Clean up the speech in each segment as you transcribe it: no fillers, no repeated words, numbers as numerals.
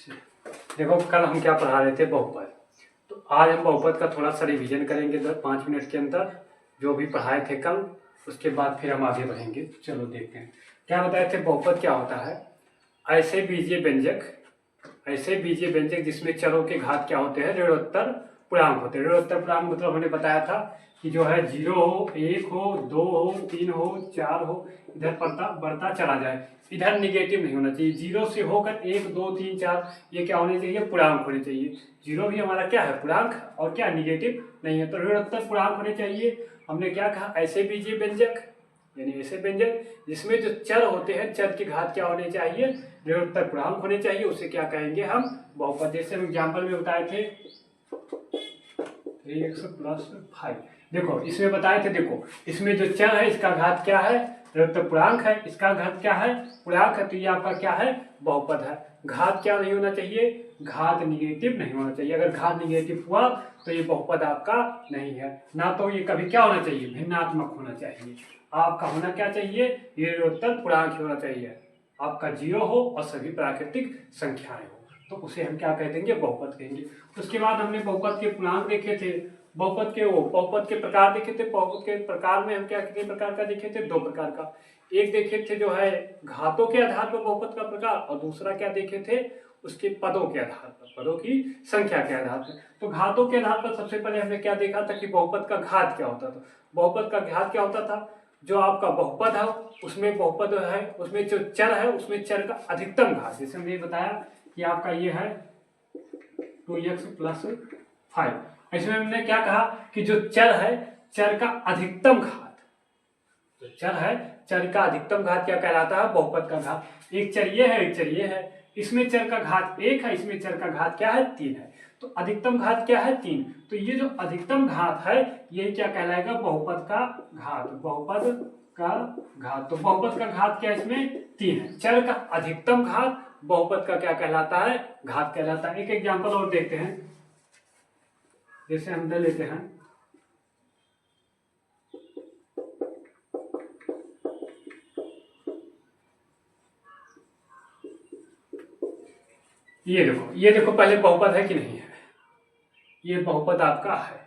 देखो कल हम क्या पढ़ा रहे थे, बहुपद। तो आज हम बहुपद का थोड़ा सा रिवीजन करेंगे 5 मिनट के अंदर, जो भी पढ़ाए थे कल। उसके बाद फिर हम आगे बढ़ेंगे। चलो देखते हैं क्या बताए थे। बहुपद क्या होता है? ऐसे बीजीय व्यंजक जिसमें चरों के घात क्या होते हैं, ऋणोत्तर पूर्णांक होते हैं। ऋणोत्तर पूर्णांक मतलब हमने बताया था कि जो है 0 हो, 1 हो, 2 हो, 3 हो, 4 हो, इधर बढ़ता चला जाए। इधर निगेटिव नहीं होना चाहिए। 0 से होकर 1, 2, 3, 4 ये क्या होने चाहिए, पूर्णांक होने चाहिए। 0 भी हमारा क्या है, पूर्णांक, और क्या निगेटिव नहीं है, तो ऋणोत्तर पूर्णांक होने चाहिए। हमने क्या कहा, ऐसे बीजीय व्यंजक यानी ऐसे व्यंजक जिसमें जो चर होते हैं, चर की घात क्या होने चाहिए, ऋणोत्तर पूर्णांक होने चाहिए। उसे क्या कहेंगे हम, बहुपद। जैसे हम एग्जाम्पल में बताए थे 3x + 5। देखो इसमें बताए थे, देखो इसमें जो चर है इसका घात क्या है, ऋणोत्तर पूर्णांक है, इसका घात क्या है, पूर्णांक है, तो ये आपका क्या है, बहुपद है। घात क्या नहीं होना चाहिए, घात निगेटिव नहीं होना चाहिए। अगर घात निगेटिव हुआ तो ये बहुपद आपका नहीं है। ना तो ये कभी क्या होना चाहिए, भिन्नात्मक होना चाहिए। आपका होना क्या चाहिए, ये ऋणोत्तर पूर्णांक होना चाहिए। आपका 0 हो और सभी प्राकृतिक संख्याएं हो, तो उसे हम क्या कह देंगे, बहुपद कहेंगे। उसके बाद हमने बहुपद के पूर्णांक देखे थे, बहुपद के प्रकार देखे थे। बहुपद के प्रकार में हम क्या कितने प्रकार का देखे थे, 2 प्रकार का। एक देखे थे जो है घातों के आधार पर बहुपद का प्रकार, और दूसरा क्या देखे थे, उसके पदों के आधार पर, पदों की संख्या के आधार पर। तो घातों के आधार पर सबसे पहले हमने क्या देखा था कि बहुपद का घात क्या होता था। बहुपद का घात क्या होता था, जो आपका बहुपद है उसमें बहुपद है, उसमें जो चर है उसमें चर का अधिकतम घात। जैसे हमने बताया कि आपका ये है 2x + 5। इसमें हमने क्या कहा कि जो चर है, चर का अधिकतम घात, जो चर है चर का अधिकतम घात क्या कहलाता है, बहुपद का घात। एक चर ये है, एक चर ये है, इसमें चर का घात 1 है, इसमें चर का घात क्या है, 3 है, तो अधिकतम घात क्या है, 3। तो ये जो अधिकतम घात है ये क्या कहलाएगा, बहुपद का घात। बहुपद का घात, तो बहुपद का घात क्या इसमें 3 है। चर का अधिकतम घात बहुपद का क्या कहलाता है, घात कहलाता है। एक एग्जांपल और देखते हैं, जैसे हम ले लेते हैं ये देखो पहले बहुपद है कि नहीं है, ये बहुपद आपका है।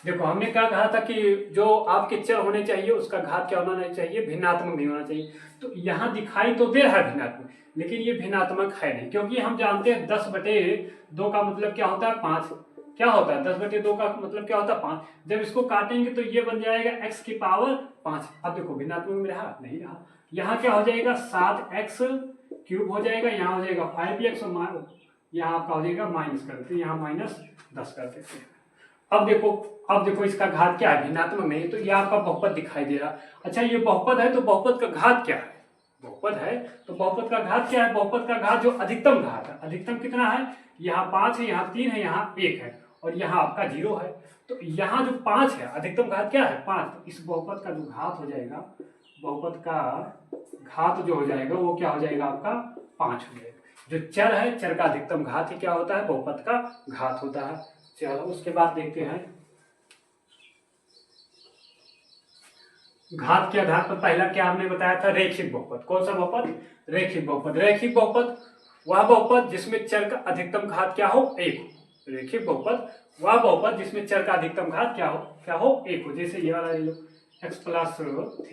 देखो हमने क्या कहा था कि जो आपके चर होने चाहिए उसका घात क्या होना नहीं चाहिए, भिन्नात्मक नहीं होना चाहिए। तो यहाँ दिखाई तो दे रहा है भिन्नात्मक, लेकिन ये भिन्नात्मक है नहीं, क्योंकि हम जानते हैं 10/2 का मतलब क्या होता है, 5। क्या होता है 10/2 का मतलब क्या होता है, 5। जब इसको काटेंगे तो ये बन जाएगा x⁵ अब देखो भिन्नात्मक में रहा नहीं रहा, यहाँ क्या हो जाएगा 7x³ हो जाएगा, यहाँ हो जाएगा 5x, और यहाँ आपका हो जाएगा माइनस कर देते हैं, यहाँ -10 कर देते हैं। अब देखो इसका घात क्या है, भिन्नात्मक नहीं है, तो ये आपका बहुपद दिखाई दे रहा। अच्छा ये बहुपद है तो बहुपद का घात क्या है, बहुपद है तो बहुपद का घात क्या है, बहुपद का घात जो अधिकतम घात है, अधिकतम कितना है, यहाँ 5 है, यहाँ 3 है, यहाँ 1 है, और यहाँ आपका 0 है। तो यहाँ जो 5 है, अधिकतम घात क्या है, 5। तो इस बहुपद का जो घात हो जाएगा, बहुपद का घात जो हो जाएगा वो क्या हो जाएगा, आपका 5 हो जाएगा। जो चर है, चर का अधिकतम घात ही क्या होता है, बहुपद का घात होता है। चलो उसके बाद देखते हैं घात के आधार पर पहला क्या हमने बताया था, रेखिक बहुपद। कौन सा बहुपद, रेखिक बहुपद। रेखिक बहुपद वह बहुपद जिसमें चर का अधिकतम घात क्या हो, 1 हो। रेखिक बहुपद वह बहुपद जिसमें चर का अधिकतम घात क्या हो 1 हो। जैसे ये वाला ले लो, x+3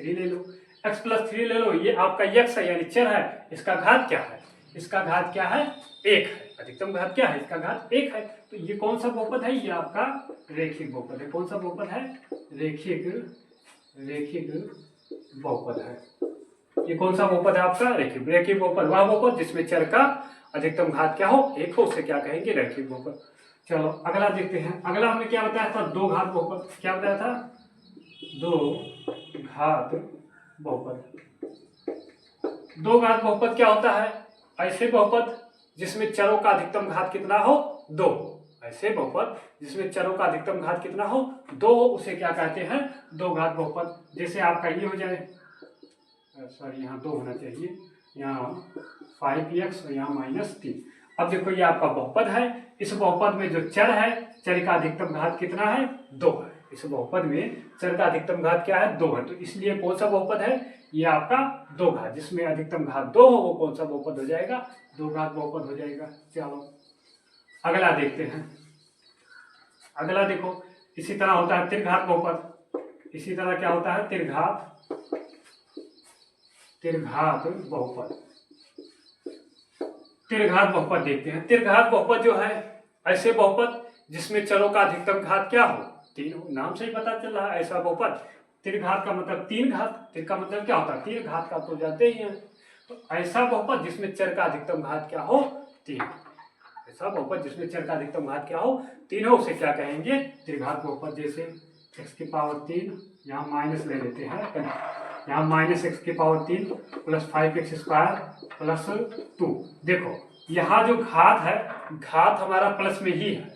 ले लो, x+3 ले लो, ये आपका x है यानी चर है, इसका घात क्या है, इसका घात क्या है, 1 है। अधिकतम घात क्या है, इसका घात 1 है। तो ये कौन सा बहुपद है, ये आपका रेखिक बहुपद है। कौन सा बहुपद है, रेखिक बहुपद है। ये कौन सा बहुपद है आपका, रेखिक बहुपद वह बहुपद जिसमें चर का अधिकतम घात क्या हो, 1 हो, उसे क्या कहेंगे, रेखिक बहुपद। चलो अगला देखते हैं। अगला हमने क्या बताया था, 2 घात बहुपद। क्या बताया था, 2 घात बहुपद। 2 घात बहुपद क्या होता है, ऐसे बहुपद जिसमें चरों का अधिकतम घात कितना हो, 2। ऐसे बहुपद जिसमें चरों का अधिकतम घात कितना हो, 2 हो, उसे क्या कहते हैं, 2 घात बहुपद। जैसे आपका ये हो जाए, सॉरी यहाँ 2 होना चाहिए, यहाँ 5x और यहाँ -3। अब देखो ये आपका बहुपद है, इस बहुपद में जो चर है, चर का अधिकतम घात कितना है, 2 है। इस बहुपद में चर का अधिकतम घात क्या है, 2 है। तो इसलिए कौन सा बहुपद है, ये आपका 2 घात, जिसमें अधिकतम घात 2 हो, वो कौन सा बहुपद हो जाएगा, 2 घात बहुपद हो जाएगा। चलो अगला देखते हैं। अगला देखो, इसी तरह होता है त्रिघात बहुपद। इसी तरह क्या होता है, त्रिघात बहुपद। त्रिघात बहुपद देखते हैं। त्रिघात बहुपद जो है ऐसे बहुपद जिसमें चरों का अधिकतम घात क्या हो, 3 हो। नाम से ही पता चल रहा है ऐसा बहुपद। त्रिघात का मतलब 3 घात, त्रि का मतलब क्या होता है, 3 घात का तो जानते ही हैं। तो ऐसा बहुपद जिसमें चर का अधिकतम घात क्या हो, 3। ऐसा बहुपद जिसमें चर का अधिकतम घात क्या हो, 3 हो, उसे क्या कहेंगे, त्रिघात बहुपद। जैसे x⁻3, यहाँ माइनस ले लेते हैं, यहाँ -x⁻3 + 5x² + 2। देखो यहाँ जो घात है, घात हमारा प्लस में ही है,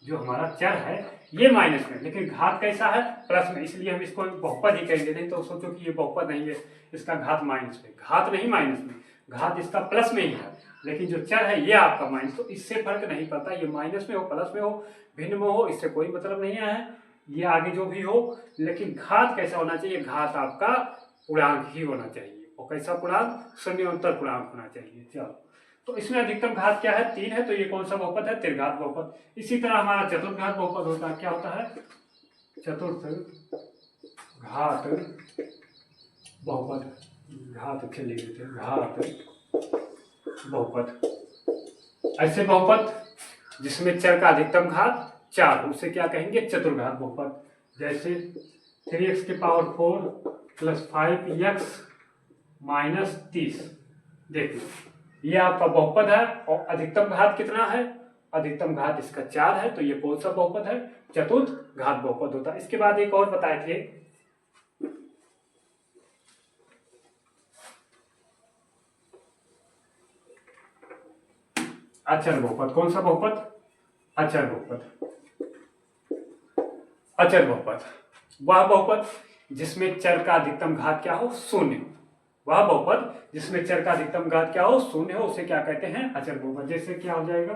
जो हमारा चर है ये माइनस में, लेकिन घात कैसा है, प्लस में, इसलिए हम इसको बहुपद ही कहेंगे। नहीं तो सोचो कि ये बहुपद नहीं है, इसका घात माइनस में, घात नहीं माइनस में, घात इसका प्लस में ही है, लेकिन जो चर है ये आपका माइनस। तो इससे फर्क नहीं पड़ता, ये माइनस में हो, प्लस में हो, भिन्न में हो, इससे कोई मतलब नहीं है, ये आगे जो भी हो। लेकिन घात कैसा होना चाहिए, घात आपका पूर्णांक ही होना चाहिए। और कैसा पूर्णांक, शून्योत्तर पूर्णांक होना चाहिए। चलो, तो इसमें अधिकतम घात क्या है, 3 है, तो ये कौन सा बहुपद है, त्रिघात बहुपद। इसी तरह हमारा चतुर्घात बहुपद होता है। क्या होता है, चतुर्थ घात बहुपद। घात ले लेते हैं, घात बहुपद। ऐसे बहुपद जिसमें चर का अधिकतम घात 4 हो, उसे क्या कहेंगे, चतुर्घात बहुपद। जैसे 3x⁴ + 5x - 30। देखिए ये आपका बहुपद है और अधिकतम घात कितना है, अधिकतम घात इसका 4 है, तो ये कौन सा बहुपद है, चतुर्थ घात बहुपद होता है। इसके बाद एक और बताए थे, अचर बहुपद। कौन सा बहुपद, अचर बहुपद। अचर बहुपद वह बहुपद जिसमें चर का अधिकतम घात क्या हो, 0। वह बहुपद जिसमें चर का अधिकतम घात क्या हो, 0 हो, उसे क्या कहते हैं, अचर बहुपद। जैसे क्या हो जाएगा,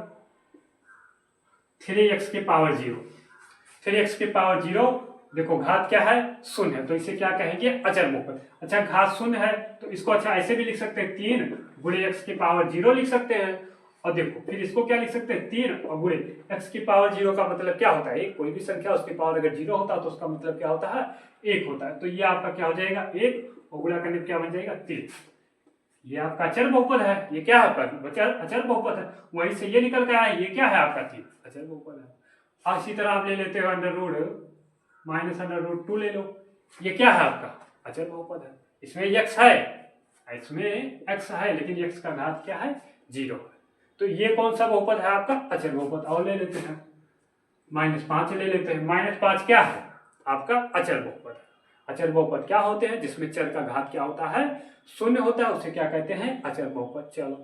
3x⁻0। 3x⁻0, देखो घात क्या है, 0 है, तो इसे क्या कहेंगे, अचर बहुपद। अच्छा घात 0 है तो इसको अच्छा ऐसे भी लिख सकते हैं, 3 × x⁻0 लिख सकते हैं। और देखो फिर इसको क्या लिख सकते हैं, 3 और x⁻0 का मतलब क्या होता है, एक कोई भी संख्या उसकी पावर अगर 0 होता है तो उसका मतलब क्या होता है, 1 होता है। तो ये आपका क्या हो जाएगा, 1 और गुणा करने पर क्या बन जाएगा, 3। ये आपका अचर बहुपद है। ये क्या है आपका, अचर बहुपद है, वहीं से ये निकल के आया, ये क्या है आपका 3, अचर बहुपद है। इसी तरह आप ले लेते हो √-√2 ले लो, ये क्या है आपका, अचर बहुपद है। इसमें x है, इसमें x है, लेकिन x का घात क्या है, 0 है, तो ये कौन सा बहुपद है आपका, अचर बहुपद। और ले लेते हैं -5 ले लेते हैं। -5 क्या है आपका, अचर बहुपद। अचर बहुपद क्या होते हैं, जिसमें चर का घात क्या होता है, 0 होता है, उसे क्या कहते हैं, अचर बहुपद। चलो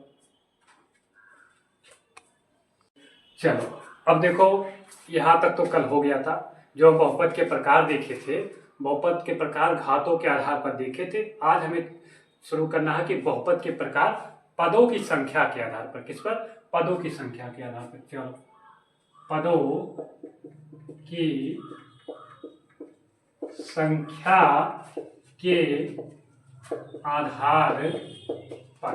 अब देखो, यहाँ तक तो कल हो गया था, जो बहुपद के प्रकार देखे थे, बहुपद के प्रकार घातों के आधार पर देखे थे। आज हमें शुरू करना है कि बहुपद के प्रकार पदों की संख्या के आधार पर। किस पर, पदों की संख्या के आधार पर। चलो, पदों की संख्या के आधार पर।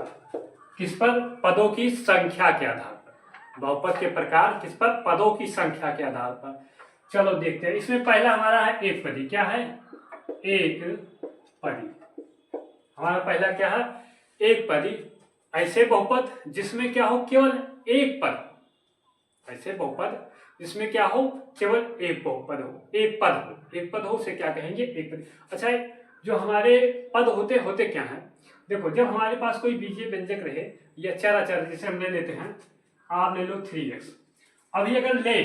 किस पर, पदों की संख्या के आधार पर। बहुपद के प्रकार किस पर, पदों की संख्या के आधार पर। चलो देखते हैं। इसमें पहला हमारा है एक पदी। क्या है, एक पदी। हमारा पहला क्या है, एक पदी। ऐसे बहुपद जिसमें क्या हो, केवल एक पद। ऐसे बहुपद जिसमें क्या हो, केवल एक बहुपद हो, एक पद हो। एक पद हो उसे क्या कहेंगे, एक पद। अच्छा, जो हमारे पद होते क्या हैं, देखो जब हमारे पास कोई बीजीय व्यंजक रहे या चर अचर, जैसे हम ले लेते हैं, आप ले लो 3x। अभी अगर ले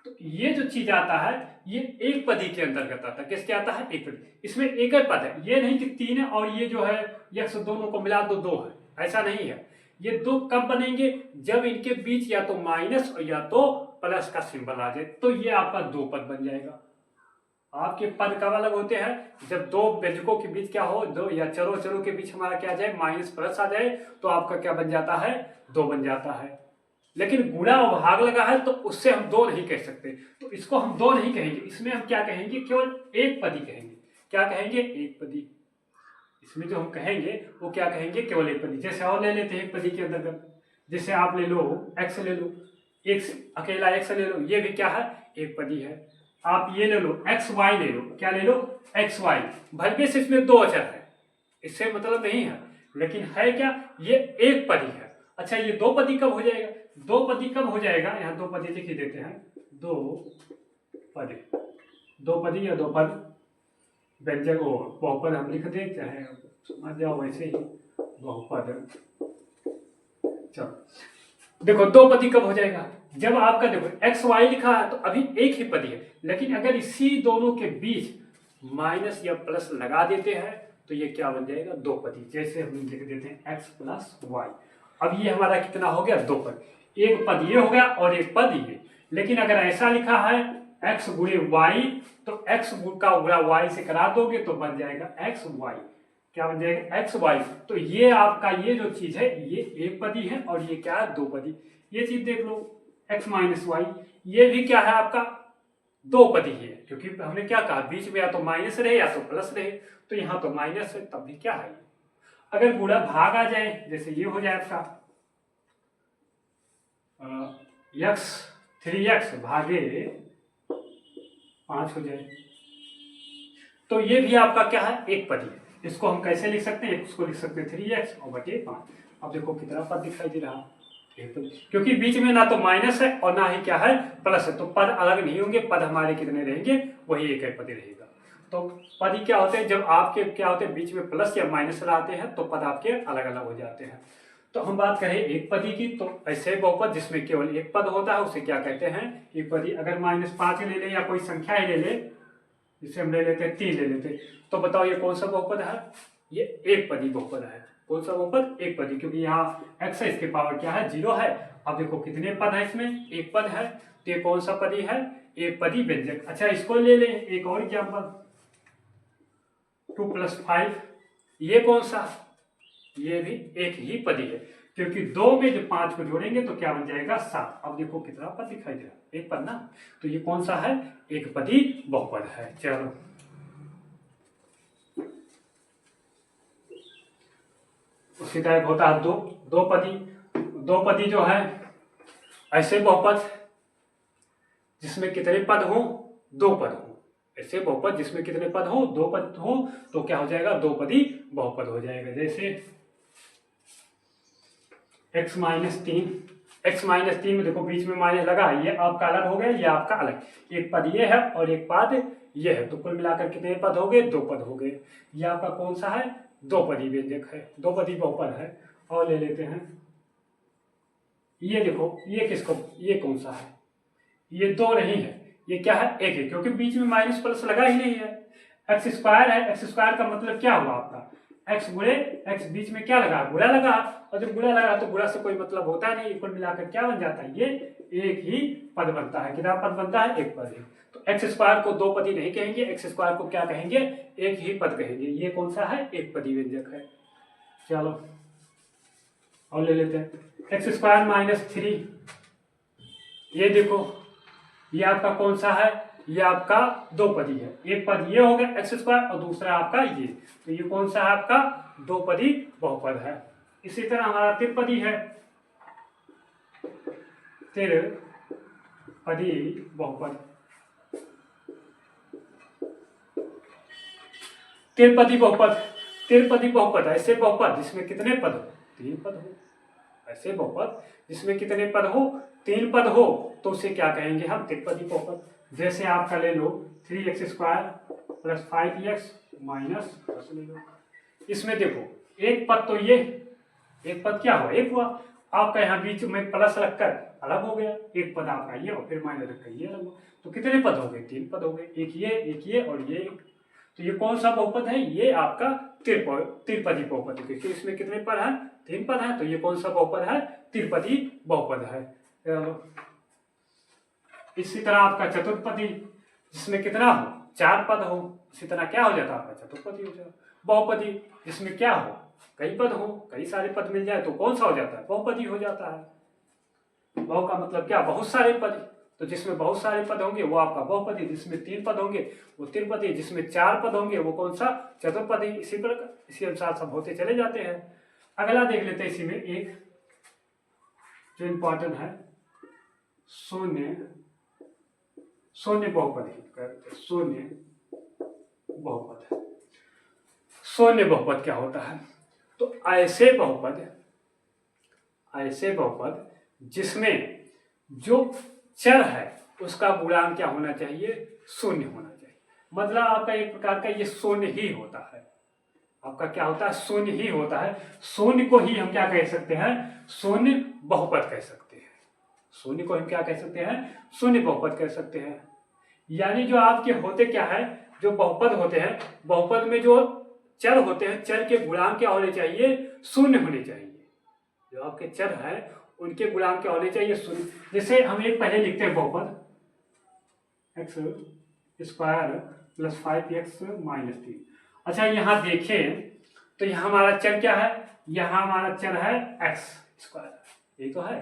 तो ये जो चीज आता है ये एक पदी के अंतर्गत आता है। किसके आता है, एक पदी। इसमें एक ही पद है, ये नहीं कि 3 है और ये जो है x दोनों को मिला दो 2 है, ऐसा नहीं है। ये 2 कब बनेंगे, जब इनके बीच या तो माइनस और या तो प्लस का सिंबल आ जाए, तो ये आपका 2 पद बन जाएगा। आपके पद कब अलग होते हैं, जब 2 व्यंजकों के बीच क्या हो, 2 या चरों के बीच हमारा क्या आ जाए, माइनस प्लस आ जाए, तो आपका क्या बन जाता है, 2 बन जाता है। लेकिन गुणा और भाग लगा है तो उससे हम 2 नहीं कह सकते, तो इसको हम 2 नहीं कहेंगे। इसमें हम क्या कहेंगे, केवल एक पदी कहेंगे। क्या कहेंगे, एक पदी। इसमें जो हम कहेंगे वो क्या कहेंगे, केवल एक पदी। जैसे और ले लेते हैं एक पदी के अंतर्गत, जैसे आप ले लो x ले लो, x अकेला x ले लो, ये भी क्या है, एक पदी है। आप ये ले लो xy ले लो, क्या ले लो, xy। भले से इसमें दो अचर है, इससे मतलब नहीं है, लेकिन है क्या, ये एक पदी है। अच्छा ये दो पदी कब हो जाएगा, दो पदी कब हो जाएगा, यहाँ दो पदी लिख ही देते हैं, दो पदी, दो पदी या दो पद व्यंजक हो, बहुपद हम लिख देते हैं, समझ जाओ वैसे ही बहुपद। चलो देखो दो पदी कब हो जाएगा, जब आपका देखो एक्स वाई लिखा है तो अभी एक ही पदी है, लेकिन अगर इसी दोनों के बीच माइनस या प्लस लगा देते हैं तो ये क्या बन जाएगा, दो पदी। जैसे हम लिख देते हैं एक्स प्लस वाई, अब ये हमारा कितना हो गया, दो पद। एक पद ये हो गया और एक पद ये। लेकिन अगर ऐसा लिखा है एक्स गुणे वाई, तो एक्स का गुणा वाई से करा दोगे तो बन जाएगा एक्स वाई, क्या बन जाएगा, एक्स वाई। तो ये आपका ये जो चीज है ये एक पदी है और ये क्या है, दो पदी। ये चीज देख लो एक्स माइनस वाई, ये भी क्या है आपका, दो पदी है, क्योंकि हमने क्या कहा बीच में या तो माइनस रहे या तो प्लस रहे, तो यहाँ तो माइनस है तब भी क्या है। अगर गुणा भाग आ जाए, जैसे ये हो जाए आपका एक्स 3x भागे 5 हो जाए, तो ये भी आपका क्या है, एक पदी है। इसको हम कैसे लिख सकते हैं, इसको लिख सकते हैं 3x और बटे 5। अब देखो कितना पद दिखाई दे रहा, एक पद, क्योंकि बीच में ना तो माइनस है और ना ही क्या है, प्लस है, तो पद अलग नहीं होंगे, पद हमारे कितने रहेंगे, वही एक पद रहेगा। तो पद क्या होते हैं, जब आपके क्या होते हैं बीच में प्लस या माइनस लाते हैं तो पद आपके अलग अलग हो जाते हैं। तो हम बात करें एक पदी की, तो ऐसे बहुपद जिसमें केवल एक पद होता है उसे क्या कहते हैं, एक पदी। अगर -5 ले ले या कोई संख्या ही ले ले, जिसे हम ले लेते हैं 3 ले लेते, तो बताओ ये कौन सा बहुपद है, ये एक पदी बहुपद है। कौन सा बहुपद, एक पदी, क्योंकि यहाँ x है, इसके पावर क्या है, 0 है। अब देखो कितने पद है इसमें, एक पद है, तो ये कौन सा पदी है, एक पदी व्यंजक। अच्छा इसको ले लें एक और एग्जाम्पल, 2 + 5, ये कौन सा, ये भी एक ही पदी है, क्योंकि 2 में जब 5 को जोड़ेंगे तो क्या बन जाएगा, 7। अब देखो कितना पद दिखाई दे रहा, एक पद ना, तो ये कौन सा है, एक पदी बहुपद है। चलो उसी टाइप होता है दो पदी जो है ऐसे बहुपद जिसमें कितने पद हो, दो पद हो। ऐसे बहुपद जिसमें कितने पद हो, दो पद हो, तो क्या हो जाएगा, दो पदी बहुपद हो जाएगा। जैसे x - 3 में देखो बीच में माइनस लगा, ये आपका अलग हो गया, ये आपका अलग, एक पद ये है और एक पद ये है, तो कुल मिलाकर कितने पद हो गए, दो पद हो गए। ये आपका कौन सा है, दो पदी व्यंजक है, दो पदी बहुपद है। और ले लेते हैं ये, देखो ये किसको, ये कौन सा है, ये दो नहीं है, ये क्या है, एक है, क्योंकि बीच में माइनस प्लस लगा ही नहीं है। x² है, x² का मतलब क्या हुआ आपका, x गुणे x, बीच में क्या लगा, गुणा लगा, और जब गुणा लगा तो गुणा से कोई मतलब होता नहीं, कुल मिलाकर क्या बन जाता है, ये एक ही पद बनता है। कितना पद बनता है, एक पद है। तो x² को दो पदी नहीं कहेंगे, x² को क्या कहेंगे, एक ही पद कहेंगे। ये कौन सा है, एक पदी व्यंजक है। चलो और ले लेते हैं x² - 3, ये देखो ये आपका कौन सा है, ये आपका दो पदी है, एक पद ये हो गया x² और दूसरा आपका ये, तो ये कौन सा है आपका, दो पदी बहुपद है। इसी तरह हमारा त्रिपदी है, त्रिपदी बहुपद, त्रिपदी बहुपद ऐसे बहुपद जिसमें कितने पद हो, 3 पद हो। ऐसे बहुपद जिसमें कितने पद हो, 3 पद हो, तो उसे क्या कहेंगे हम, त्रिपदी बहुपद। जैसे आपका ले लो 3x² + 5x - 10 ले लो। इसमें देखो एक पद तो ये, एक पद क्या हुआ, एक हुआ, आपका यहाँ बीच में प्लस रखकर अलग हो गया, एक पद आपका ये और फिर माइनस रखकर ये अलग हुआ, तो कितने पद हो गए, 3 पद हो गए, एक ये और ये एक। तो ये कौन सा बहुपद है, ये आपका त्रिपदी बहुपद है, क्योंकि इसमें कितने पद है, 3 पद है, तो ये कौन सा बहुपद है, त्रिपदी बहुपद है। इसी तरह आपका चतुर्पदी जिसमें कितना हो, 4 पद हो, इसी तरह क्या हो जाता है आपका, चतुर्पदी हो जाता। बहुपदी जिसमें क्या हो, कई पद हो, कई सारे पद मिल जाए तो कौन सा हो जाता है, बहुपदी हो जाता है। बहु का मतलब क्या, बहुत सारे पद, तो जिसमें बहुत सारे पद होंगे वो आपका बहुपदी, जिसमें 3 पद होंगे वो त्रिपदी, जिसमें 4 पद होंगे वो कौन सा, चतुर्पदी। इसी प्रकार इसी अनुसार सब होते चले जाते हैं। अगला देख लेते हैं इसी में एक जो इम्पोर्टेंट है, शून्य बहुपद। शून्य बहुपद क्या होता है, तो ऐसे बहुपद जिसमें जो चर है उसका गुणांक क्या होना चाहिए, शून्य होना चाहिए। मतलब आपका एक प्रकार का ये शून्य ही होता है, आपका क्या होता है, शून्य ही होता है। शून्य को ही हम क्या कह सकते हैं, शून्य बहुपद कह सकते हैं। शून्य को हम क्या कह सकते हैं, शून्य बहुपद कह सकते हैं। यानी जो आपके होते क्या है, जो बहुपद होते हैं, बहुपद में जो चर होते हैं, चर के गुणांक क्या होने चाहिए, शून्य होने चाहिए। जो आपके चर है उनके गुणांक क्या होने चाहिए, शून्य। जैसे हम एक पहले लिखते हैं बहुपद x square plus 5x minus 3। अच्छा यहाँ देखें तो यहाँ हमारा चर क्या है, यहाँ हमारा चर है x स्क्वायर, ये तो है।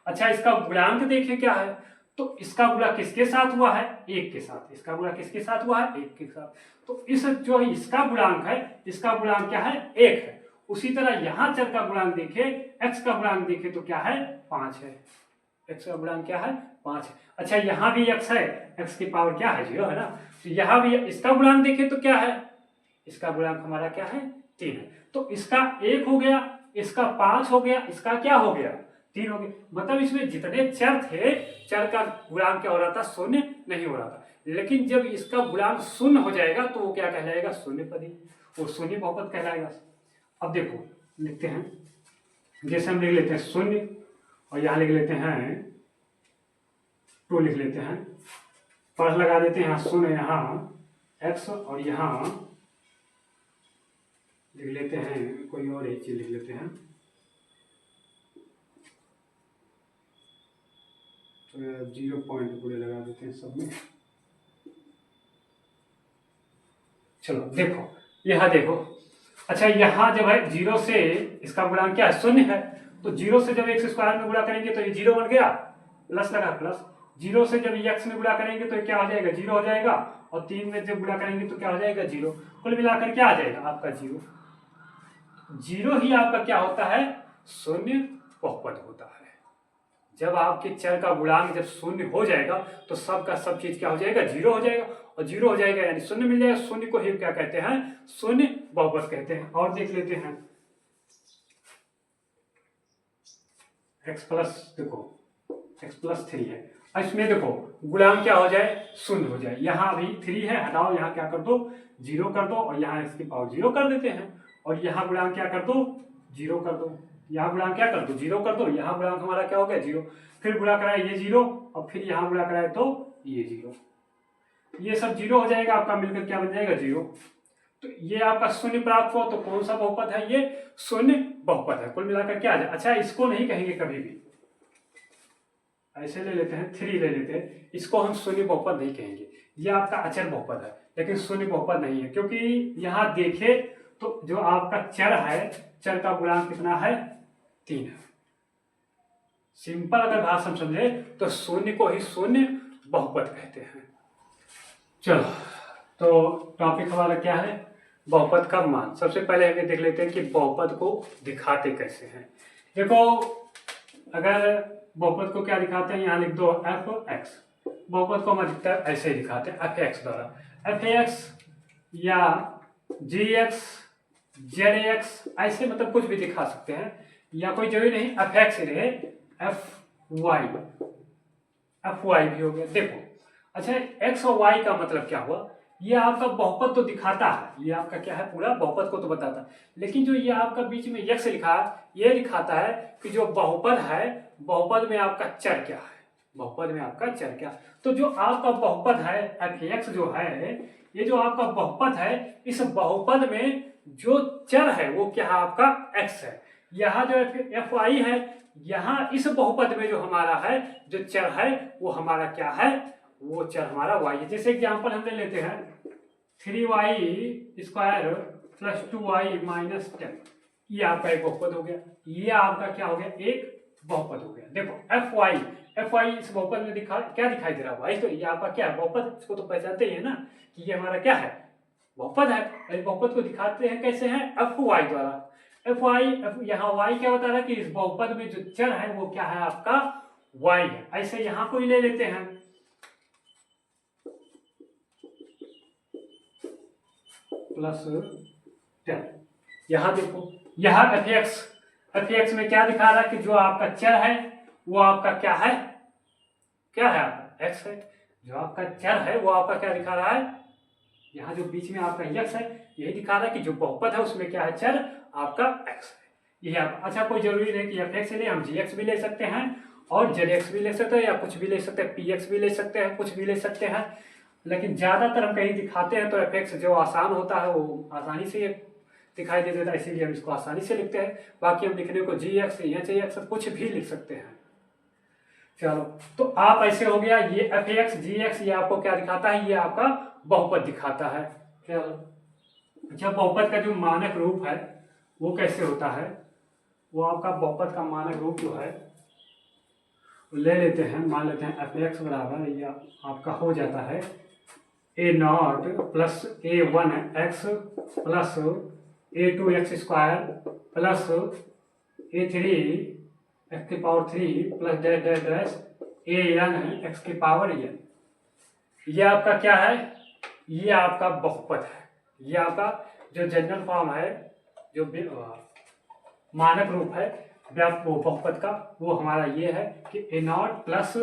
अच्छा इसका गुणांक देखें क्या है, तो इसका गुणा किसके साथ हुआ है, 1 के साथ। इसका गुणा किसके साथ हुआ है, 1 के साथ। तो इस जो इसका गुणांक है, इसका गुणांक क्या है, 1 है। उसी तरह यहाँ चर का गुणांक देखे, x का गुणांक देखे तो क्या है, 5 है। x का गुणांक क्या है, 5 है। अच्छा यहाँ भी x है, x की पावर क्या है, 0 है ना। तो यहाँ भी इसका गुणांक देखे तो क्या है, इसका गुणांक हमारा क्या है, 3 है। तो इसका 1 हो गया, इसका 5 हो गया, इसका क्या हो गया, 3 हो गया। मतलब इसमें जितने चर थे, चर का गुणांक क्या हो रहा था, शून्य नहीं हो रहा था। लेकिन जब इसका गुणांक शून्य हो जाएगा तो वो क्या कहलाएगा, शून्यपदी, वो शून्य बहुपद कहलाएगा। अब देखो लिखते हैं, जैसे हम लिख लेते हैं शून्य और यहाँ लिख लेते हैं 2 लिख लेते हैं, प्लस लगा देते हैं यहाँ शून्य, यहाँ x और यहाँ लिख लेते हैं कोई और एक चीज लिख लेते हैं, तो 0 पॉइंट पूरे लगा देते हैं सब में। चलो देखो यहाँ देखो, अच्छा यहाँ जब है 0 से इसका गुणांक क्या है, शून्य है। तो 0 से जब x स्क्वायर में गुणा करेंगे तो ये 0 बन गया, प्लस लगा प्लस। 0 से जब x में गुणा करेंगे तो क्या हो जाएगा, 0 हो जाएगा। और 3 में जब गुणा करेंगे तो क्या हो जाएगा, 0। कुल मिलाकर क्या आ जाएगा आपका 0। 0 ही आपका क्या होता है, शून्य बहुपद होता है। जब आपके चर का गुणांक जब शून्य हो जाएगा तो सब का सब चीज क्या हो जाएगा, 0 हो जाएगा। और 0 हो जाएगा यानी शून्य मिल जाएगा। शून्य को ही क्या कहते हैं, शून्य बहुपद कहते हैं। और देख लेते हैं x प्लस, देखो x प्लस 3 है, इसमें देखो गुणांक क्या हो जाए, शून्य हो जाए। यहाँ अभी 3 है, हटाओ, यहाँ क्या कर दो, 0 कर दो, और यहाँ इसकी पावर 0 कर देते हैं। और यहाँ गुणांक क्या कर दो, 0 कर दो। यहाँ गुणांक क्या कर दो, 0 कर दो। यहाँ गुणांक हमारा क्या हो गया, 0। फिर गुणा कराए ये 0, और फिर यहाँ गुणा कराए तो ये 0। ये सब 0 हो जाएगा, आपका मिलकर क्या बन जाएगा, 0। तो ये आपका शून्य प्राप्त हो, तो कौन सा बहुपद है, ये शून्य बहुपद है। कुल मिलाकर क्या आ जाए। अच्छा इसको नहीं कहेंगे कभी भी, ऐसे ले लेते हैं 3 ले लेते हैं, इसको हम शून्य बहुपद नहीं कहेंगे। ये आपका अचर बहुपद है, लेकिन शून्य बहुपद नहीं है। क्योंकि यहाँ देखे तो जो आपका चर है, चर का गुणांक कितना है, 3 है। सिंपल अगर भाषा समझे तो शून्य को ही शून्य बहुपद कहते हैं। चलो तो टॉपिक हमारा क्या है, बहुपद का मान। सबसे पहले हमें देख लेते हैं कि बहुपद को दिखाते कैसे हैं। देखो अगर बहुपद को क्या दिखाते हैं, यहाँ लिख दो f(x). बहुपद को हम अधिकतर ऐसे ही दिखाते हैं f(x) द्वारा। f(x) या g(x), z(x) ऐसे मतलब कुछ भी दिखा सकते हैं, या कोई जरूरी नहीं f(x) रहे, fy भी हो गया। देखो अच्छा x और y का मतलब क्या हुआ, ये आपका बहुपद तो दिखाता है, ये आपका क्या है, पूरा बहुपद को तो बताता है। लेकिन जो ये आपका बीच में x लिखा है, ये दिखाता है कि जो बहुपद है, बहुपद में आपका चर क्या है, बहुपद में आपका चर क्या है। तो जो आपका बहुपद है f(x) जो है, ये जो आपका बहुपद है, इस बहुपद में जो चर है वो क्या है, आपका x है। यहाँ जो fy है, यहाँ इस बहुपद में जो हमारा है, जो चर है वो हमारा क्या है, वो चर हमारा y है। जैसे एग्जांपल हम ले लेते हैं 3y square plus 2y minus 10, ये आपका एक बहुपद हो गया। ये आपका क्या हो गया, एक बहुपद हो गया। देखो एफ वाई इस बहुपद में क्या दिखाई दे रहा है, वाई। तो ये आपका क्या है, बहुपद। इसको तो पहचानते ही है ना कि ये हमारा क्या है, बहुपद है। इस बहुपद को दिखाते हैं कैसे हैं, एफ वाई द्वारा। एफ वाई, यहाँ वाई क्या बता रहा है कि इस बहुपद में जो चर है वो क्या है आपका, वाई है। ऐसे यहाँ को ही ले लेते हैं, प्लस 10। यहाँ देखो, यहाँ एफ एक्स में क्या दिखा रहा है कि जो आपका चर है वो आपका क्या है, क्या है आपका एक्स है। जो आपका चर है वो आपका क्या दिखा रहा है, यहाँ जो बीच में आपका एक्स है यही दिखा रहा है कि जो बहुपद है उसमें क्या है, चर आपका एक्स है। ये आप अच्छा, कोई जरूरी नहीं कि एफ एक्स ले, हम जी एक्स भी ले सकते हैं और जेड एक्स भी ले सकते हैं, या कुछ भी ले सकते हैं, पी एक्स भी ले सकते हैं, कुछ भी ले सकते हैं। लेकिन ज्यादातर हम कहीं दिखाते हैं तो एफ एक्स जो आसान होता है वो आसानी से दिखाई दे देता है, इसीलिए हम इसको आसानी से लिखते हैं। बाकी हम लिखने को जी एक्स, एच एक्स कुछ भी लिख सकते हैं। चलो, तो आप ऐसे हो गया, ये एफ एक्स जी एक्स ये आपको क्या दिखाता है, ये आपका बहुपद दिखाता है। चलो, जब बहुपद का जो मानक रूप है वो कैसे होता है, वो आपका बहुपद का मानक रूप जो है ले लेते हैं, मान लेते हैं एफ एक्स बराबर ये आपका हो जाता है a naught plus a one x plus a two x square plus a three x की power 3 plus dash dash dash a n x की पावर एन। ये आपका क्या है, ये आपका बहुपद है। ये आपका जो जनरल फॉर्म है, जो मानक रूप है वो बहुपद का, वो हमारा ये है कि a naught plus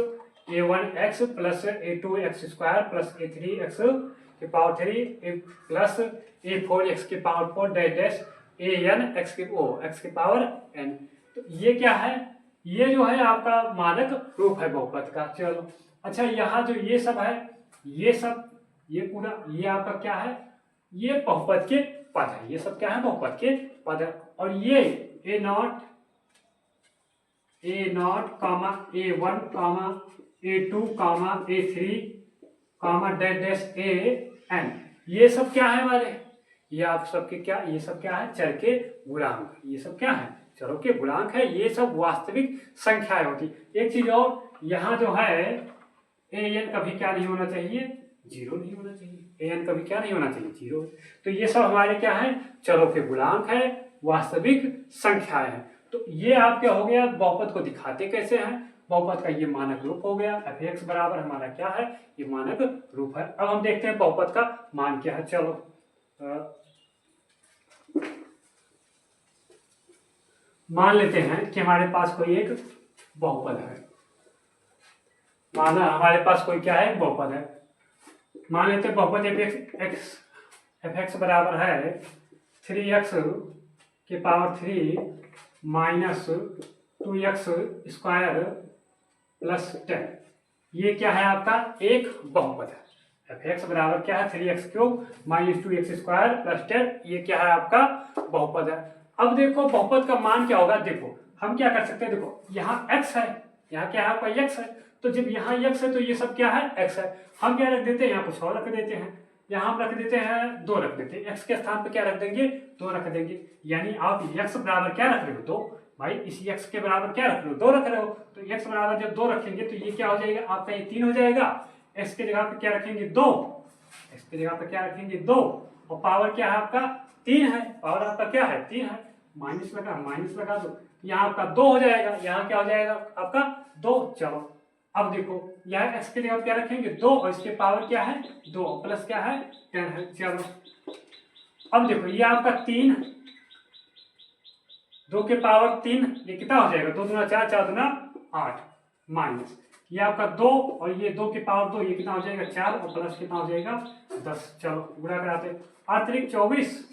a one x plus a two x square plus a three x की power 3 plus a four x की power 4 dash dash a n x की पावर एन। तो ये क्या है, ये जो है आपका मानक रूप है बहुपद का। चलो अच्छा, यहाँ जो ये सब है, ये सब ये पूरा ये आपका क्या है, ये बहुपद के पद है। ये सब क्या है, बहुपद के पद है। और ये a naught comma a one comma a two comma a three comma dash dash a n, ये सब क्या है हमारे, ये आप सबके क्या, ये सब क्या है, चर के गुणांक। ये सब क्या है, चरों के गुणांक है। ये सब वास्तविक संख्याएं होती। एक चीज और, यहाँ जो है ए एन कभी क्या नहीं होना चाहिए, जीरो नहीं होना चाहिए। ए एन कभी क्या नहीं होना चाहिए, जीरो। तो ये सब हमारे क्या है, चरों के गुणांक है, वास्तविक संख्याएं हैं। तो ये आप क्या हो गया, बहुपद को दिखाते कैसे हैं, बहुपद का ये मानक रूप हो गया। एफ एक्स बराबर हमारा क्या है, ये मानक रूप है। अब हम देखते हैं बहुपद का मान क्या है। चलो मान लेते हैं कि हमारे पास कोई एक बहुपद है, माना हमारे पास कोई क्या है, बहुपद है। मान लेते हैं बहुपद एफ एक्स बराबर है 3x की power 3 minus 2x square plus 10। ये क्या है आपका, एक बहुपद है। एफ एक्स बराबर क्या है, 3x cube minus 2x square plus 10। ये क्या है आपका बहुपद है। अब देखो बहुपद का मान क्या होगा, देखो हम क्या कर सकते हैं, देखो यहाँ x है, यहाँ क्या है आपका x है, तो जब यहाँ x है तो ये सब क्या है, x है। हम क्या रख देते हैं, यहाँ कुछ और रख देते हैं, यहाँ हम रख देते हैं 2 रख देते हैं, x के स्थान पर क्या रख देंगे, 2 रख देंगे। यानी आप x बराबर क्या रख रहे हो, 2। भाई इस x के बराबर क्या रख रहे हो, 2 रख रहे हो। तो x बराबर जब 2 रखेंगे तो ये क्या हो जाएगा आपका, ये 3 हो जाएगा। x के जगह पे क्या रखेंगे, 2। x के जगह पे क्या रखेंगे, 2। और पावर क्या है आपका, 3 है। पावर आपका क्या है, 3 है। माइनस लगा दो, यहाँ आपका 2 हो जाएगा। यहाँ क्या हो जाएगा आपका 2। चलो अब देखो, यहाँ x के जगह क्या रखेंगे, 2 और इसके पावर क्या है, 2 प्लस क्या है 10 है। चलो अब देखो, ये आपका 3, 2 के पावर 3, ये कितना हो जाएगा, 2 दूना 4, 4 दूना 8 माइनस ये आपका 2 और ये 2 के पावर 2, ये कितना हो जाएगा 4 और प्लस कितना हो जाएगा 10। चलो गुणा कराते, अतिरिक्त 24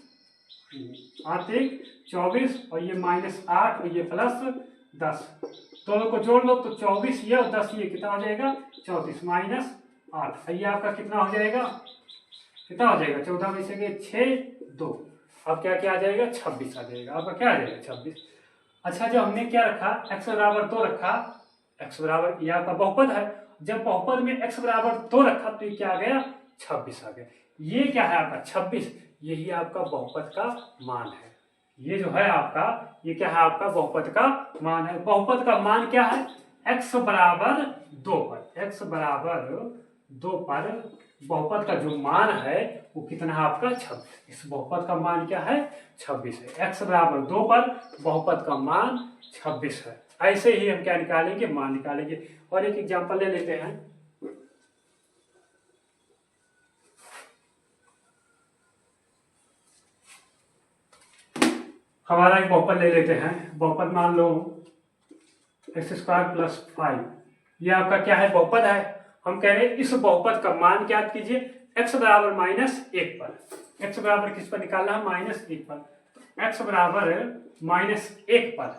और ये माइनस 8 और ये प्लस 10, दोनों को जोड़ लो तो 24 ये और 10 ये कितना हो जाएगा 34 माइनस 8। ये आपका कितना हो जाएगा, कितना हो जाएगा, 14 में से 6 2, अब क्या क्या आ जाएगा 26 आ जाएगा। आपका क्या आ जाएगा 26। अच्छा, जो हमने क्या रखा, x बराबर 2 रखा, x बराबर ये आपका बहुपद है। जब बहुपद में x बराबर 2 रखा तो ये क्या आ गया 26 आ गया। ये क्या है आपका 26, यही आपका बहुपद का मान है। ये जो है आपका, ये क्या है आपका बहुपद का मान है। बहुपद का मान क्या है, x बराबर 2 पर, x बराबर 2 पर बहुपद का जो मान है वो कितना है आपका 26। इस बहुपद का मान क्या है 26 है। x बराबर 2 पर बहुपद का मान 26 है। ऐसे ही हम क्या निकालेंगे, मान निकालेंगे। और एक एग्जांपल ले लेते हैं। हमारा एक बहुपद ले लेते हैं। बहुपद मान लो x² + 5। ये आपका क्या है, बहुपद है। हम कह रहे हैं इस बहुपद का मान ज्ञात कीजिए x बराबर -1 पर। x बराबर किस पर निकालना है, -1 पर। तो x बराबर -1 पर,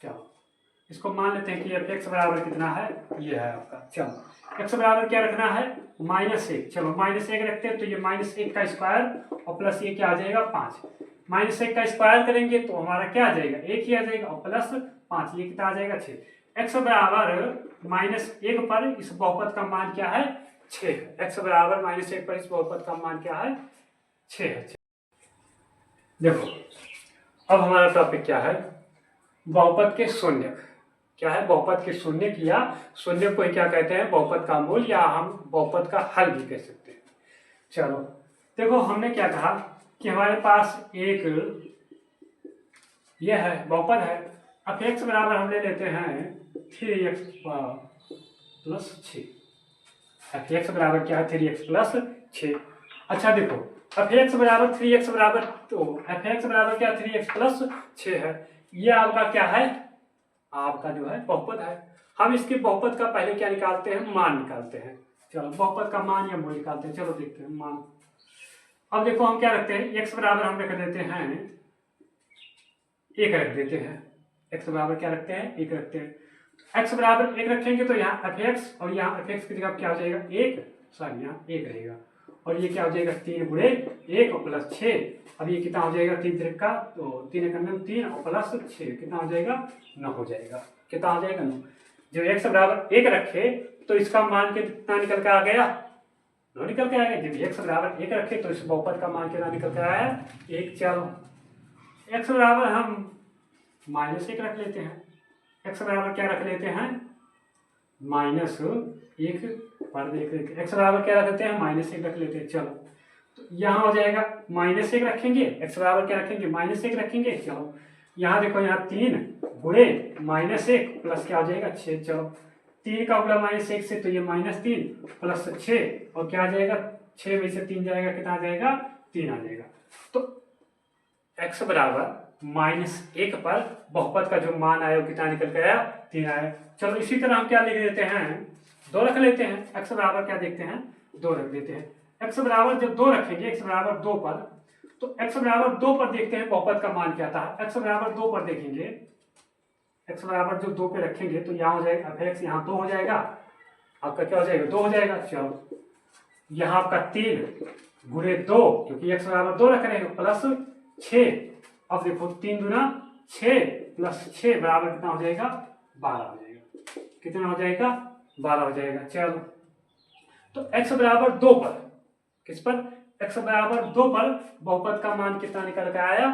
चलो इसको मान लेते हैं कि f(x) बराबर कितना है, ये है आपका। चलो x बराबर क्या रखना है, -1। चलो -1 रखते हैं तो ये -1 का स्क्वायर और प्लस ये क्या आ जाएगा 5। -1 का स्क्वायर करेंगे तो हमारा क्या आ जाएगा, 1 ही आ जाएगा और प्लस 5, ये कितना आ जाएगा 6। x बराबर -1 पर इस बहुपद का मान क्या है 6 है। x बराबर -1 पर इस बहुपद का मान क्या है 6 है। देखो अब हमारा टॉपिक क्या है, बहुपद के शून्यक। क्या है, बहुपद के शून्यक या शून्यक को क्या कहते हैं, बहुपद का मूल या हम बहुपद का हल भी कह सकते हैं। चलो देखो हमने क्या कहा कि हमारे पास एक यह है बहुपद है। अब x बराबर हम ले लेते हैं 3x + 6। x बराबर क्या है 3x + 6। अच्छा देखो f(x) बराबर 3x बराबर, तो f(x) बराबर क्या 3x + 6 है। ये आपका क्या है, आपका जो है बहुपद है। हम इसके बहुपद का पहले क्या निकालते हैं, मान निकालते हैं। चलो बहुपद का मान या मूल निकालते हैं। चलो देखते हैं मान। अब देखो हम क्या रखते हैं, x बराबर हम रख देते हैं 1 रख देते हैं। x बराबर क्या रखते हैं, 1 रखते हैं। x बराबर 1 रखेंगे तो यहाँ f(x) और यहाँ f(x) की जगह क्या हो जाएगा 1, सॉरी यहाँ 1 रहेगा और ये क्या हो जाएगा 3 गुणे 1 और प्लस 6। अब ये कितना हो जाएगा 3 3 का, तो 3 × 3 और प्लस 6 कितना हो जाएगा 9 हो जाएगा। कितना हो जाएगा 9। जब x बराबर 1 रखे तो इसका मान कितना निकल कर आ गया 9 निकल के आएगा। जब x बराबर 1 रखे तो इस बहुपद का मान कितना निकल कर आया 1। चलो x बराबर हम -1 रख लेते हैं। x बराबर क्या रख लेते हैं -1 पर देख x बराबर क्या रख लेते हैं -1 रख लेते हैं। चलो तो यहाँ हो जाएगा -1 रखेंगे, x बराबर क्या रखेंगे -1 रखेंगे। चलो यहाँ देखो यहाँ 3 गुणे -1 प्लस क्या हो जाएगा 6। चलो 3 का गुणा -1 से तो ये -3 प्लस 6 और क्या आ जाएगा 6 में से 3 जाएगा, कितना आ जाएगा 3 आ जाएगा। तो x बराबर -1 पर बहुपद का जो मान आया वो कितना निकल के आया 3 आया। चलो इसी तरह हम क्या लिख देते हैं 2 रख लेते हैं। x बराबर क्या देखते हैं 2 रख देते हैं। x बराबर जब 2 रखेंगे, x बराबर 2 पर, तो x बराबर 2 पर देखते हैं बहुपद का मान क्या था। x बराबर 2 पर देखेंगे, x बराबर जो 2 पे रखेंगे तो यहाँ हो जाएगा f(x) यहाँ 2 हो जाएगा, आपका क्या हो जाएगा 2 हो जाएगा। चलो यहाँ आपका 3 गुणे 2 क्योंकि x बराबर 2 रख रहे हैं प्लस 6। अब देखो 3 दूना 6 प्लस 6 बराबर कितना हो जाएगा 12 हो जाएगा। कितना हो जाएगा 12 हो जाएगा। चलो तो x बराबर 2 पर, किस पर x बराबर 2 पर बहुपद का मान कितना निकल कर आया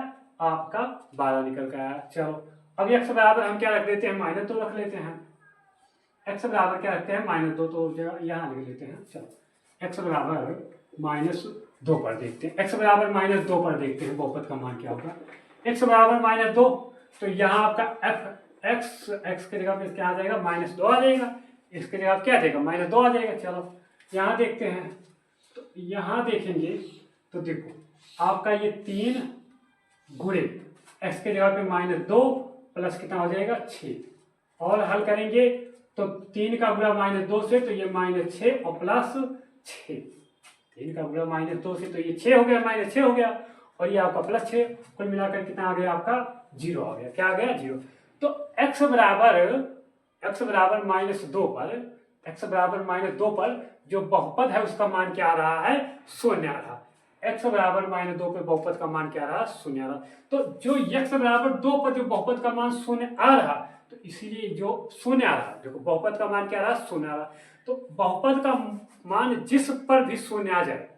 आपका 12 निकल कर आया। चलो अब x बराबर हम क्या रख देते हैं -2 रख लेते हैं। x बराबर क्या रखते हैं -2, तो यहाँ लिख लेते हैं। चलो x बराबर -2 पर देखते हैं, x बराबर -2 पर देखते हैं बहुपद का मान क्या होगा। x बराबर -2 तो यहाँ आपका x की जगह पे क्या आ जाएगा -2 आ जाएगा, इसकी जगह क्या आ जाएगा -2 आ जाएगा। चलो यहाँ देखते हैं, तो यहाँ देखेंगे तो देखो आपका ये 3 गुणे x की जगह पे -2 प्लस कितना हो जाएगा 6 और हल करेंगे तो 3 का गुणा -2 से तो ये -6 और प्लस 6, 3 का गुणा -2 से तो ये 6 हो गया, -6 हो गया और ये आपका प्लस 6, कुल मिलाकर कितना आ गया आपका 0 आ गया। क्या आ गया 0। तो x बराबर -2 पर, x बराबर -2 पर जो बहुपद है उसका मान क्या आ रहा है 0 आ रहा। x बराबर -2 पे बहुपद का मान क्या रहा 0 आ रहा। तो जो x बराबर 2 पर जो बहुपद का मान 0 आ रहा, तो इसीलिए जो 0 आ रहा, देखो बहुपद का मान क्या रहा 0 आ रहा। तो बहुपद का मान जिस पर भी 0 आ जाए,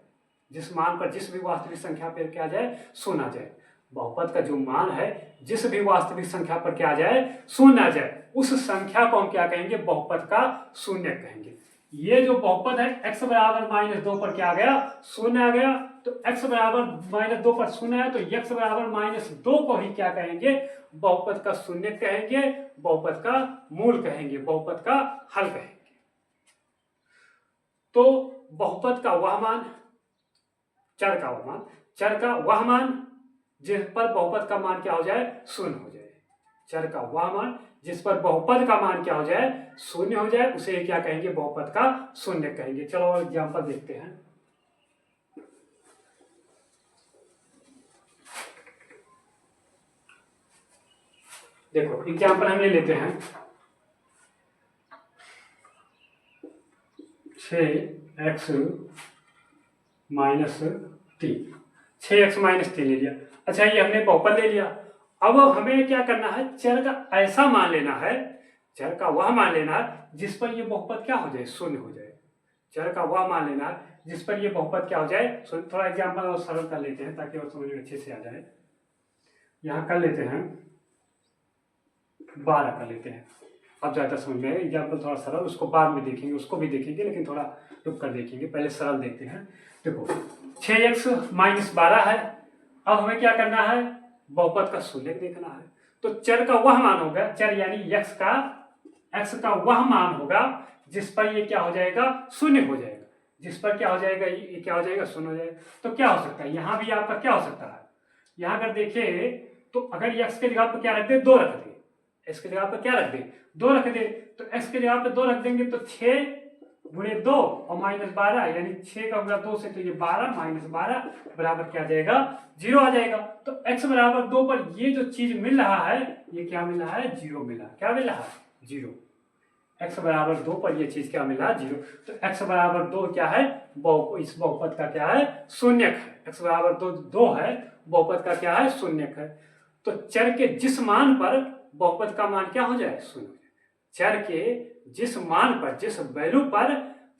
जिस मान पर जिस भी वास्तविक संख्या पर क्या जाए 0 आ जाए, बहुपद का जो मान है जिस भी वास्तविक संख्या पर क्या आ जाए 0 आ जाए, उस संख्या को हम क्या कहेंगे, बहुपद का शून्य कहेंगे। ये जो बहुपद है x बराबर -2 पर क्या आ गया, शून्य आ गया। तो x बराबर -2 पर शून्य है, तो x बराबर -2 को ही क्या कहेंगे, बहुपद का शून्य कहेंगे, बहुपद का मूल कहेंगे, बहुपद का हल कहेंगे। तो बहुपद का वह मान, चर का वह मान, चर का वह मान जिस पर बहुपद का मान क्या हो जाए, शून्य हो जाए। चर का वह मान जिस पर बहुपद का मान क्या हो जाए, शून्य हो जाए, उसे क्या कहेंगे, बहुपद का शून्य कहेंगे। चलो एग्जांपल देखते हैं। देखो एग्जांपल हम ले लेते हैं 6x - 3, 6x - 3 ले लिया। अच्छा ये हमने बहुपद ले लिया। अब हमें क्या करना है, चर का ऐसा मान लेना है, चर का वह मान लेना है जिस पर ये बहुपद क्या हो जाए, शून्य हो जाए। चर का वह मान लेना है जिस पर ये बहुपद क्या हो जाए, शून्य। थोड़ा एग्जांपल और सरल कर लेते हैं ताकि और समझ में अच्छे से आ जाए। यहाँ कर लेते हैं 12 कर लेते हैं, अब ज़्यादा समझ में आएगा। एग्जाम्पल थोड़ा सरल, उसको बाद में देखेंगे, उसको भी देखेंगे लेकिन थोड़ा रुक कर देखेंगे, पहले सरल देखते हैं। देखो 6x - 12 है। अब हमें क्या करना है, बहुपद का शून्य देखना है। तो चर का वह मान होगा, चर यानी x का वह मान होगा जिस पर ये क्या हो जाएगा, शून्य हो जाएगा। जिस पर क्या हो जाएगा, ये क्या हो जाएगा, शून्य हो जाएगा। तो क्या हो सकता है, यहाँ भी आपका क्या हो सकता है, यहाँ अगर देखें तो अगर x के जगह पर क्या रख दे, 2 रख दे, x के जगह पर क्या रख दे, 2 रख दे, तो x के जगह पे 2 रख देंगे तो 6 गुणे 2 और -12 यानी 6 का गुणा 2 से, तो ये 12 -12 बराबर क्या आ जाएगा, 0 आ जाएगा। तो x बराबर 2 पर ये जो चीज मिल रहा है, ये क्या मिल रहा है, 0 मिला। क्या मिल रहा है, 0। x बराबर 2 पर ये चीज क्या मिला, 0। तो x बराबर 2 क्या है, इस बहुपद का क्या है, शून्यक है। x बराबर 2 है, बहुपद का क्या है, शून्यक है। तो चर के जिस मान पर बहुपद का मान क्या हो जाए, शून्य। चर के जिस मान पर, जिस वैल्यू पर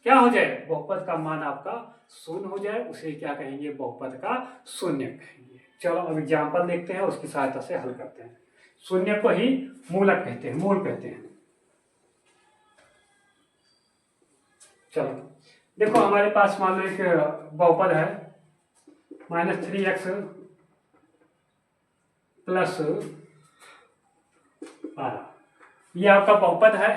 क्या हो जाए, बहुपद का मान आपका शून्य हो जाए, उसे क्या कहेंगे, बहुपद का शून्य कहेंगे। चलो अब एग्जांपल देखते हैं, उसकी सहायता से हल करते हैं। शून्य को ही मूलक कहते हैं, मूल कहते हैं। चलो देखो हमारे पास मान लो एक बहुपद है -3x + 12, ये आपका बहुपद है।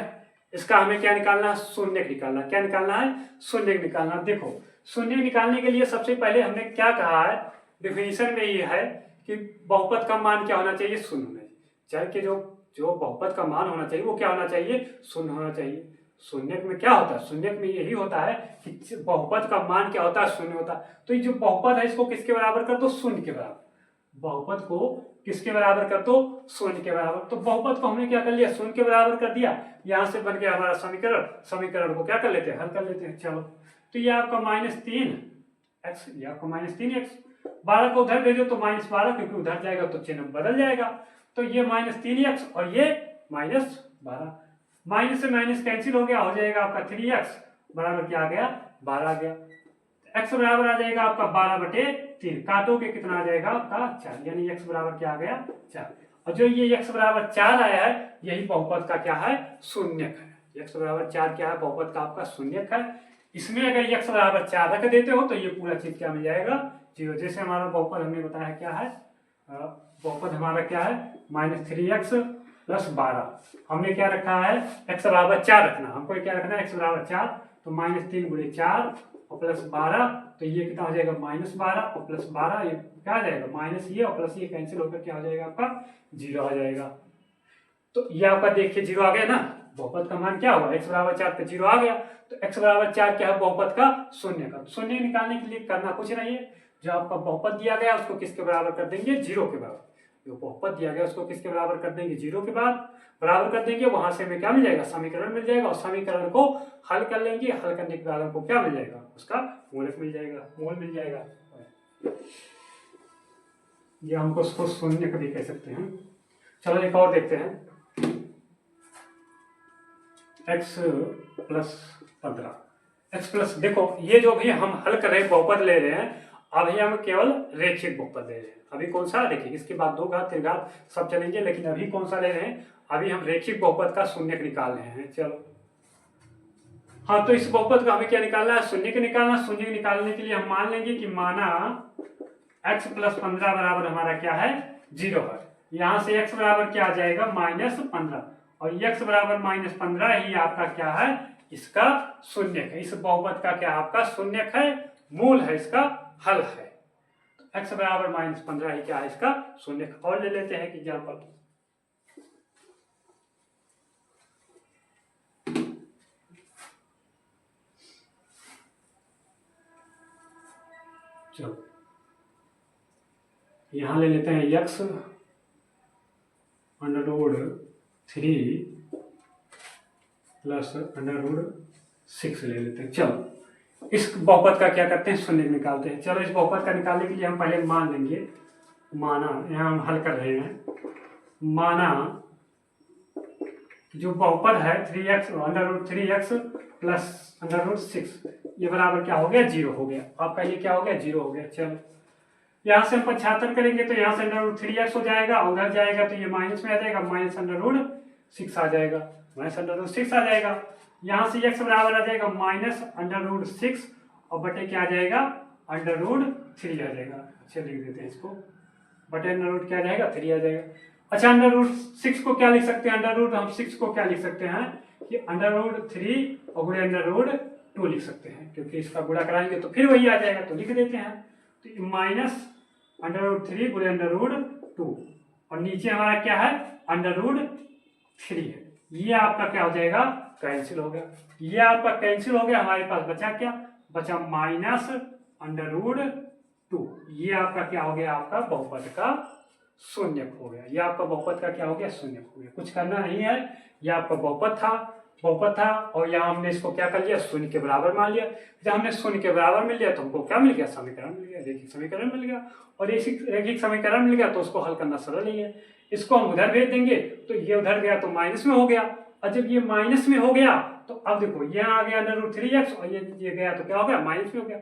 इसका हमें क्या निकालना है, शून्य निकालना। क्या निकालना है, शून्य निकालना। देखो शून्य निकालने के लिए सबसे पहले हमने क्या कहा है, डिफिनीशन में ये है कि बहुपद का मान क्या होना चाहिए, शून्य होना चाहिए। चाहे कि जो बहुपद का मान होना चाहिए वो क्या होना चाहिए, शून्य होना चाहिए। शून्य में क्या होता है, शून्य में यही होता है कि बहुपद का मान क्या होता है, शून्य होता है। तो ये जो बहुपद है इसको किसके बराबर कर दो, शून्य के बराबर। बहुपद को किसके बराबर कर दो, शून्य के बराबर। तो बहुपद को हमने क्या कर लिया, शून्य के बराबर कर दिया। यहाँ से बन गया हमारा समीकरण। समीकरण को क्या कर लेते हैं, हल कर लेते हैं। चलो तो ये आपका -3x, ये आपका -3x, 12 को उधर भेजो तो -12, क्योंकि उधर जाएगा तो चिन्ह बदल जाएगा। तो ये -3x और ये -12, माइनस से माइनस कैंसिल हो गया, हो जाएगा आपका 3x बराबर क्या आ गया, 12 आ गया। x बराबर आ जाएगा आपका 12/3, काटोगे कितना आ जाएगा आपका 4, यानी x बराबर क्या आ गया, 4। और जो ये x बराबर 4 आया है, यही बहुपद का क्या है, शून्यक है। x बराबर 4 क्या है, बहुपद का आपका शून्यक है। इसमें अगर x बराबर 4 रख देते हो तो ये पूरा चीज क्या मिल जाएगा, 0। जैसे हमारा बहुपद हमने बताया क्या है, बहुपद हमारा क्या है, -3x + 12। हमने क्या रखा है, x बराबर 4 रखना, हमको क्या रखना है, x बराबर 4, तो -3 × 4 और +12, तो ये कितना हो जाएगा, -12 और +12, ये क्या आ जाएगा, माइनस ये और प्लस ये कैंसिल होकर क्या हो जाएगा आपका, 0 आ जाएगा। तो ये आपका देखिए 0 आ गया ना, बहुपद का मान क्या हुआ, x बराबर 4 पे 0 आ गया। तो x बराबर 4 क्या है, बहुपद का शून्य का। शून्य निकालने के लिए करना कुछ नहीं है, जो आपका बहुपद दिया गया उसको किसके बराबर कर देंगे, 0 के बराबर। जो बहुपद दिया गया उसको किसके बराबर कर देंगे, 0 के बाद बराबर कर देंगे। वहां से हमें क्या मिल जाएगा, समीकरण मिल जाएगा, और समीकरण को हल कर लेंगे। हल करने के बाद हमको क्या मिल जाएगा, उसका मूलक मिल जाएगा, मूल मिल जाएगा। ये हमको उसको शून्य कभी कह सकते हैं। चलो एक और देखते हैं, x + 15, x प्लस, देखो ये जो भी हम हल कर रहे हैं, बहुपद ले रहे हैं, अभी हम केवल रेखिक बहुपद ले रहे हैं। अभी कौन सा, देखिए इसके बाद 2 घात 3 घात सब चलेंगे, लेकिन अभी कौन सा ले रहे हैं, अभी हम रेखिक बहुपद का शून्यक निकाल रहे हैं। चलो हाँ, तो इस बहुपद का हमें क्या निकालना है, शून्यक निकालना। शून्यक निकालने के लिए हम मान लेंगे कि माना x + 15 बराबर हमारा क्या है, 0 है। यहाँ से x बराबर क्या आ जाएगा, -15, और x बराबर -15 ही आपका क्या है, इसका शून्यक है। इस बहुपद का क्या आपका शून्यक है, मूल है, इसका हल है। x बराबर -15 ही क्या है, इसका शून्यक। और ले लेते हैं एग्जाम्पल। चलो यहाँ ले लेते हैं x √3 + √6 ले लेते हैं। चलो इस बहुपद का क्या करते हैं, शून्य निकालते हैं। चलो इस बहुपद का निकालने के लिए हम पहले मान लेंगे, माना यहाँ हम हल कर रहे हैं, माना जो बहुपद है 3x √3x + √6 ये बराबर क्या हो गया, 0 हो गया। आपका ये क्या हो गया, 0 हो गया। चलो यहाँ से हम 75 करेंगे तो यहाँ से √3x हो जाएगा, उधर जाएगा तो ये माइनस में आ जाएगा, -√6 आ जाएगा, -√6 आ जाएगा। यहाँ से x बराबर आ जाएगा -√6 और बटे क्या आ जाएगा, √3 आ जाएगा। अच्छा लिख देते हैं इसको, बटे √ क्या आ जाएगा, 3 आ जाएगा। अच्छा √6 को क्या लिख सकते हैं, हम 6 को क्या लिख सकते हैं कि √3 और गुणे √2 लिख सकते हैं, क्योंकि इसका गुणा कराएंगे तो फिर वही आ जाएगा, तो लिख देते हैं। तो -√3 गुणे √2 और नीचे हमारा क्या है, √3 है। ये आपका क्या हो जाएगा, कैंसिल हो गया। ये आपका कैंसिल हो गया, हमारे पास बचा क्या, बचा -√2। ये आपका क्या हो गया, आपका बहुपद का शून्यक हो गया। ये आपका बहुपद का क्या हो गया, शून्यक हो गया। कुछ करना नहीं है, ये आपका बहुपद था और यहाँ हमने इसको क्या कर लिया, शून्य के बराबर मान लिया। जब हमने शून्य के बराबर मिल लिया तो हमको क्या मिल गया, समीकरण मिल गया, रेखिक समीकरण मिल गया। और रेखिक समीकरण मिल गया तो उसको हल करना सरल ही है। इसको हम उधर भेज देंगे तो ये उधर गया तो माइनस में हो गया, और जब ये माइनस में हो गया तो अब देखो ये आ गया √3x और ये गया तो क्या हो गया, माइनस में हो गया।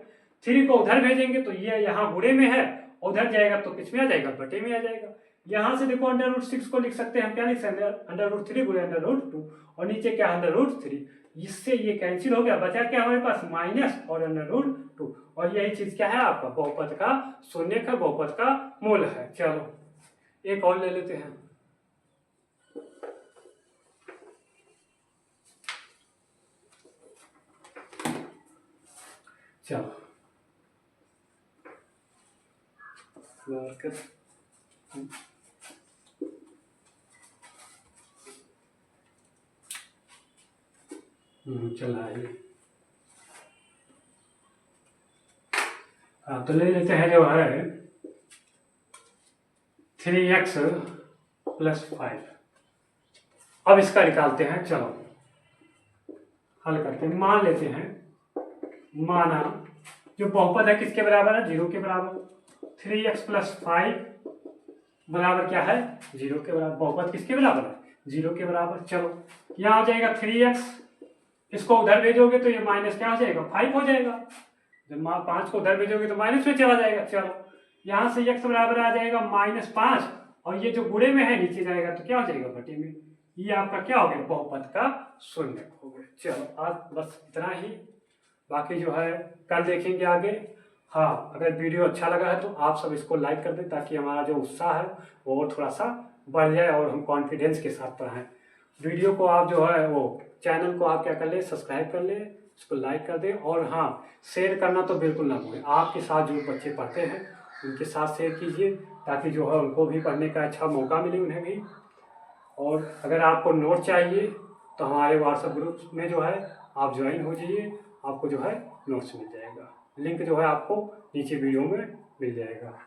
3 को उधर भेजेंगे तो ये यहाँ गुणे में है, उधर जाएगा तो किस में आ जाएगा, बटे में आ जाएगा। यहाँ से देखो √6 को लिख सकते हैं हम, क्या लिख सकते हैं, √3 गुणे √2 और नीचे क्या √3। इससे ये कैंसिल हो गया, बचा क्या हमारे पास, माइनस और √2। और यही चीज क्या है, आपका बहुपद का शून्यक है, बहुपद का मूल है। चलो एक और ले लेते हैं। चलो चला है। हाँ तो ले लेते हैं जो है 3x + 5। अब इसका निकालते हैं। चलो हल करते हैं। मान लेते हैं, माना जो बहुपद है किसके बराबर है, 0 के बराबर। 3x + 5 बराबर क्या है, 0 के बराबर। बहुपद किसके बराबर है, 0 के बराबर। चलो यहाँ आ जाएगा 3x, इसको उधर भेजोगे तो ये माइनस क्या हो जाएगा, 5 हो जाएगा। जब 5 को उधर भेजोगे तो माइनस में चला जाएगा। चलो यहाँ से x बराबर आ जाएगा -5 और ये जो गुणे में है नीचे जाएगा तो क्या हो जाएगा, बटे में। ये आपका क्या हो गया, बहुपद का शून्यक हो गया। चलो आज बस इतना ही, बाकी जो है कल देखेंगे आगे। हाँ अगर वीडियो अच्छा लगा है तो आप सब इसको लाइक कर दें, ताकि हमारा जो उत्साह है वो और थोड़ा सा बढ़ जाए और हम कॉन्फिडेंस के साथ पढ़ाएं। वीडियो को आप जो है वो चैनल को आप क्या कर ले, सब्सक्राइब कर ले, इसको लाइक कर दें। और हाँ शेयर करना तो बिल्कुल ना भूलें। आपके साथ जो बच्चे पढ़ते हैं उनके साथ शेयर कीजिए, ताकि जो है उनको भी पढ़ने का अच्छा मौका मिले, उन्हें भी। और अगर आपको नोट चाहिए तो हमारे व्हाट्सएप ग्रुप में जो है आप ज्वाइन हो जाइए, आपको जो है नोट्स मिल जाएगा। लिंक जो है आपको नीचे वीडियो में मिल जाएगा।